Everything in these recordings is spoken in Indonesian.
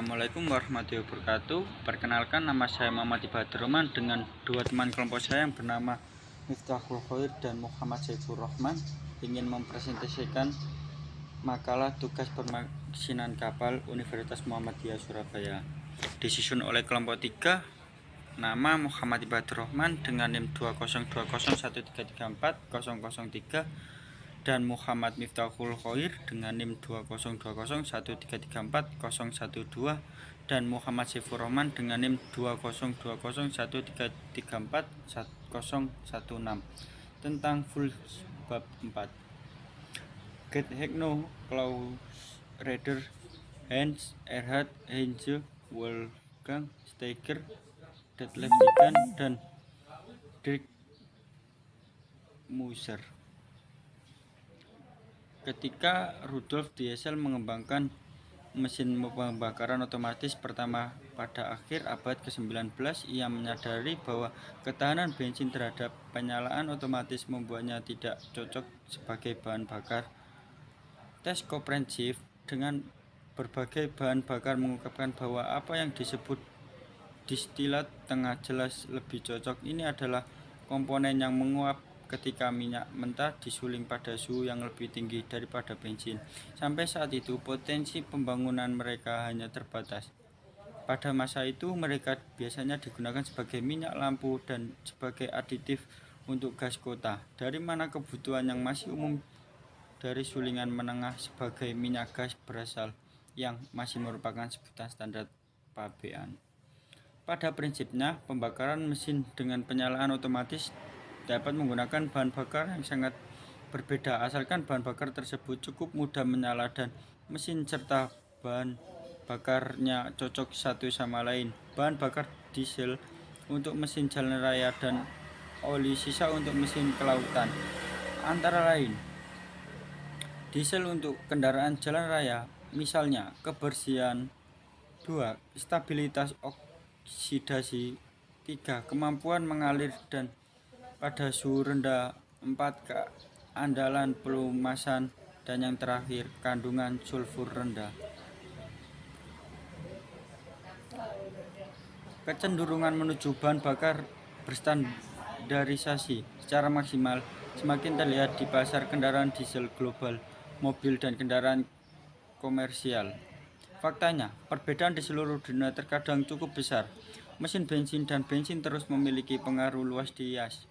Assalamualaikum warahmatullahi wabarakatuh. Perkenalkan, nama saya Muhammad Ibadur Rahman dengan dua teman kelompok saya yang bernama Miftahul Khair dan Muhammad Saifur Rahman ingin mempresentasikan makalah tugas permesinan kapal Universitas Muhammadiyah Surabaya. Disusun oleh kelompok 3, nama Muhammad Ibadur Rahman dengan NIM 20201334003 dan Muhammad Miftahul Khair dengan NIM 20201334012 dan Muhammad Saifur Rahman dengan NIM 20201334016 tentang full bab 4. Get Hegno, Klaus Reder, Hans Erhard Heinze, Wolfgang Steiger, Detlef Dikan, dan Dirk Musser. Ketika Rudolf Diesel mengembangkan mesin pembakaran otomatis pertama pada akhir abad ke-19, ia menyadari bahwa ketahanan bensin terhadap penyalaan otomatis membuatnya tidak cocok sebagai bahan bakar. Tes komprehensif dengan berbagai bahan bakar mengungkapkan bahwa apa yang disebut distilat tengah jelas lebih cocok. Ini adalah komponen yang menguap ketika minyak mentah disuling pada suhu yang lebih tinggi daripada bensin. Sampai saat itu, potensi pembangunan mereka hanya terbatas. Pada masa itu, mereka biasanya digunakan sebagai minyak lampu dan sebagai aditif untuk gas kota. Dari mana kebutuhan yang masih umum dari sulingan menengah sebagai minyak gas berasal, yang masih merupakan sebutan standar pabean. Pada prinsipnya, pembakaran mesin dengan penyalaan otomatis dapat menggunakan bahan bakar yang sangat berbeda asalkan bahan bakar tersebut cukup mudah menyala dan mesin serta bahan bakarnya cocok satu sama lain. Bahan bakar diesel untuk mesin jalan raya dan oli sisa untuk mesin kelautan. Antara lain, diesel untuk kendaraan jalan raya, misalnya kebersihan, 2. Stabilitas oksidasi, 3. Kemampuan mengalir dan pada suhu rendah, 4. Keandalan pelumasan, dan yang terakhir kandungan sulfur rendah. Kecenderungan menuju bahan bakar berstandarisasi secara maksimal semakin terlihat di pasar kendaraan diesel global, mobil, dan kendaraan komersial. Faktanya, perbedaan di seluruh dunia terkadang cukup besar. Mesin bensin dan bensin terus memiliki pengaruh luas di IAS.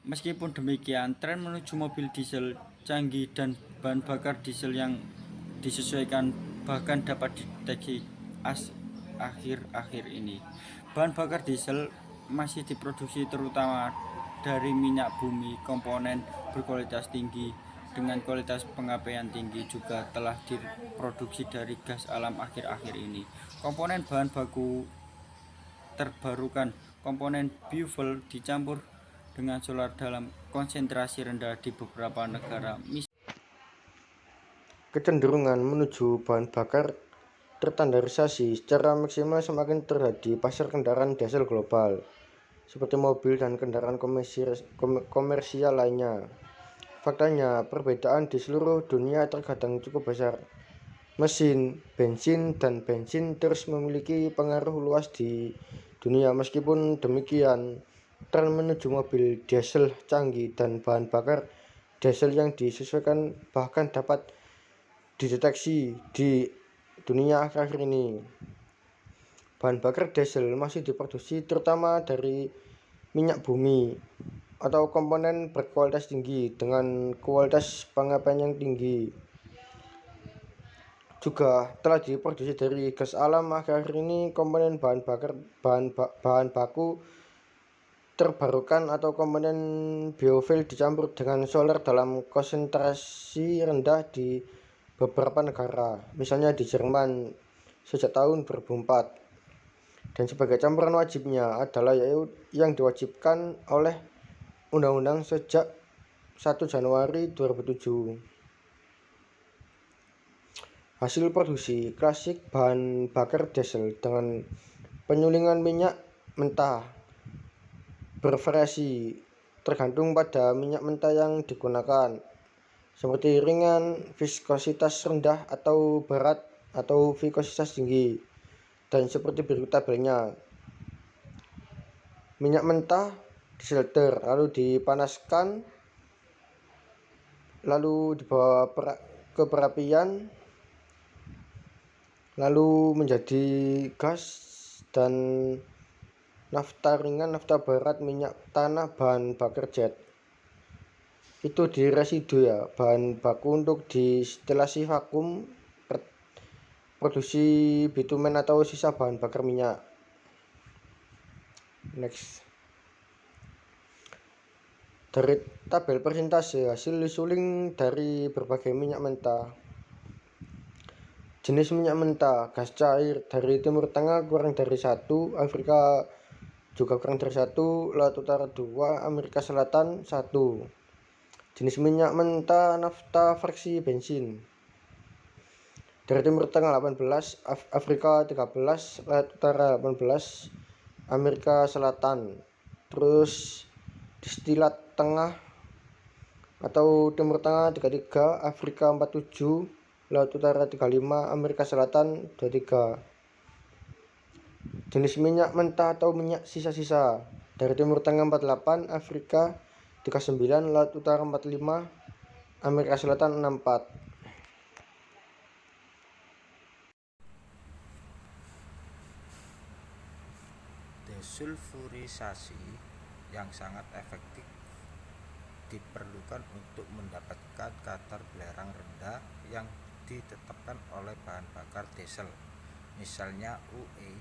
Meskipun demikian, tren menuju mobil diesel canggih dan bahan bakar diesel yang disesuaikan bahkan dapat dideteksi akhir-akhir ini. Bahan bakar diesel masih diproduksi terutama dari minyak bumi. Komponen berkualitas tinggi dengan kualitas pengapaian tinggi juga telah diproduksi dari gas alam akhir-akhir ini. Komponen bahan baku terbarukan, komponen biofuel dicampur dengan solar dalam konsentrasi rendah di beberapa negara. Kecenderungan menuju bahan bakar terstandarisasi secara maksimal semakin terlihat di pasar kendaraan diesel global, seperti mobil dan kendaraan komersial lainnya. Faktanya, perbedaan di seluruh dunia terkadang cukup besar. Mesin bensin dan bensin terus memiliki pengaruh luas di dunia. Meskipun demikian, tren menuju mobil diesel canggih dan bahan bakar diesel yang disesuaikan bahkan dapat dideteksi di dunia akhir-akhir ini. Bahan bakar diesel masih diproduksi terutama dari minyak bumi atau komponen berkualitas tinggi dengan kualitas pengapaian yang tinggi. Juga telah diproduksi dari gas alam. Akhir-akhir ini komponen bahan baku terbarukan atau komponen biofuel dicampur dengan solar dalam konsentrasi rendah di beberapa negara, misalnya di Jerman sejak tahun 2004. Dan sebagai campuran wajibnya adalah yang diwajibkan oleh undang-undang sejak 1 Januari 2007. Hasil produksi klasik bahan bakar diesel dengan penyulingan minyak mentah bervariasi tergantung pada minyak mentah yang digunakan, seperti ringan, viskositas rendah, atau berat atau vikositas tinggi. Dan seperti berikut tabelnya. Minyak mentah diselter, lalu dipanaskan, lalu dibawa ke perapian, lalu menjadi gas, dan nafta ringan, nafta barat, minyak tanah, bahan bakar jet. Itu di residu ya, bahan baku untuk distilasi vakum, produksi bitumen atau sisa bahan bakar minyak. Next. Dari tabel persentase hasil suling dari berbagai minyak mentah. Jenis minyak mentah, gas cair dari Timur Tengah kurang dari 1, Afrika juga kurang dari 1, Laut Utara 2, Amerika Selatan 1. Jenis minyak mentah nafta versi bensin. Dari Timur Tengah 18, Afrika 13, Laut Utara 18, Amerika Selatan. Terus distilat tengah atau Timur Tengah 33, Afrika 47, Laut Utara 35, Amerika Selatan 23. Jenis minyak mentah atau minyak sisa-sisa. Dari Timur Tengah 48, Afrika 39, Laut Utara 45, Amerika Selatan 64. Desulfurisasi yang sangat efektif diperlukan untuk mendapatkan kadar belerang rendah yang ditetapkan oleh bahan bakar diesel. Misalnya UE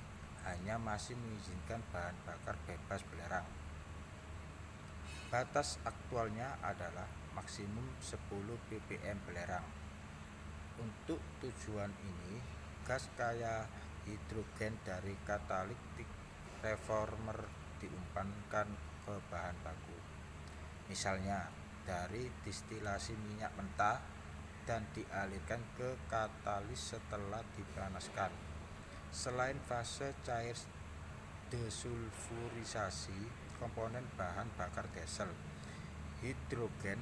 hanya masih mengizinkan bahan bakar bebas belerang. Batas aktualnya adalah maksimum 10 ppm belerang. Untuk tujuan ini, gas kaya hidrogen dari katalitik reformer diumpankan ke bahan baku. Misalnya dari distilasi minyak mentah dan dialirkan ke katalis setelah dipanaskan. Selain fase cair desulfurisasi, komponen bahan bakar diesel, hidrogen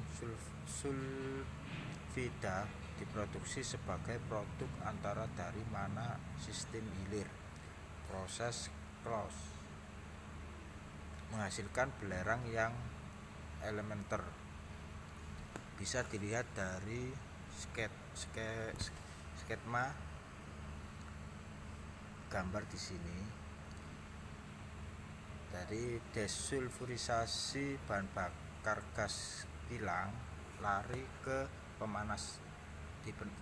sulfida diproduksi sebagai produk antara dari mana sistem hilir, proses close, menghasilkan belerang yang elementer. Bisa dilihat dari skema gambar di sini. Dari desulfurisasi bahan bakar gas kilang lari ke pemanas,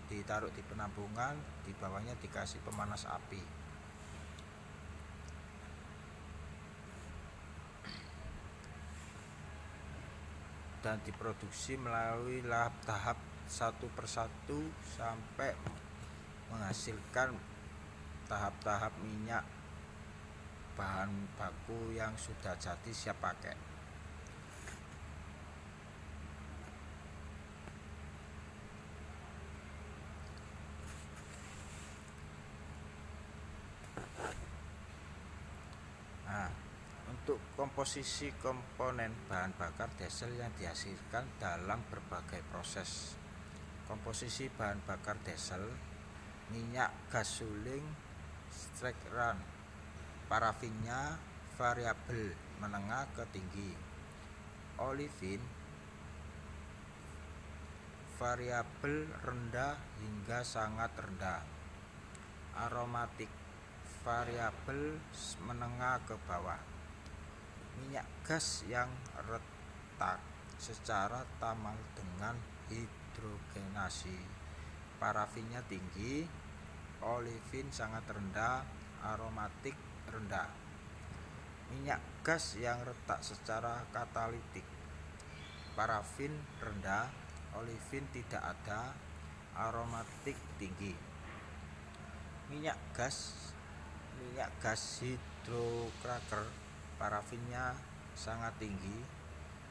ditaruh di penampungan, di bawahnya dikasih pemanas api. Dan diproduksi melalui tahap satu persatu sampai menghasilkan tahap-tahap minyak bahan baku yang sudah jadi siap pakai. Nah, untuk komposisi komponen bahan bakar diesel yang dihasilkan dalam berbagai proses. Komposisi bahan bakar diesel: minyak gas suling straight run, parafinnya variabel menengah ke tinggi, olefin variabel rendah hingga sangat rendah, aromatik variabel menengah ke bawah. Minyak gas yang retak secara tamal dengan hidrogenasi, parafinnya tinggi, olefin sangat rendah, aromatik rendah. Minyak gas yang retak secara katalitik, parafin rendah, olefin tidak ada, aromatik tinggi. Minyak gas hidrocracker, parafinnya sangat tinggi,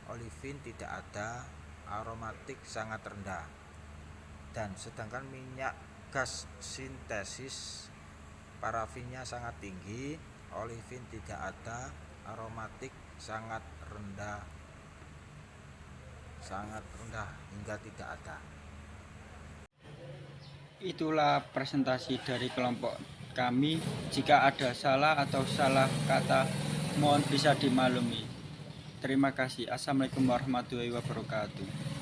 olefin tidak ada, aromatik sangat rendah. Dan sedangkan minyak gas sintesis, parafinnya sangat tinggi, olefin tidak ada, aromatik sangat rendah hingga tidak ada. Itulah presentasi dari kelompok kami. Jika ada salah atau salah kata, mohon bisa dimaklumi. Terima kasih. Assalamualaikum warahmatullahi wabarakatuh.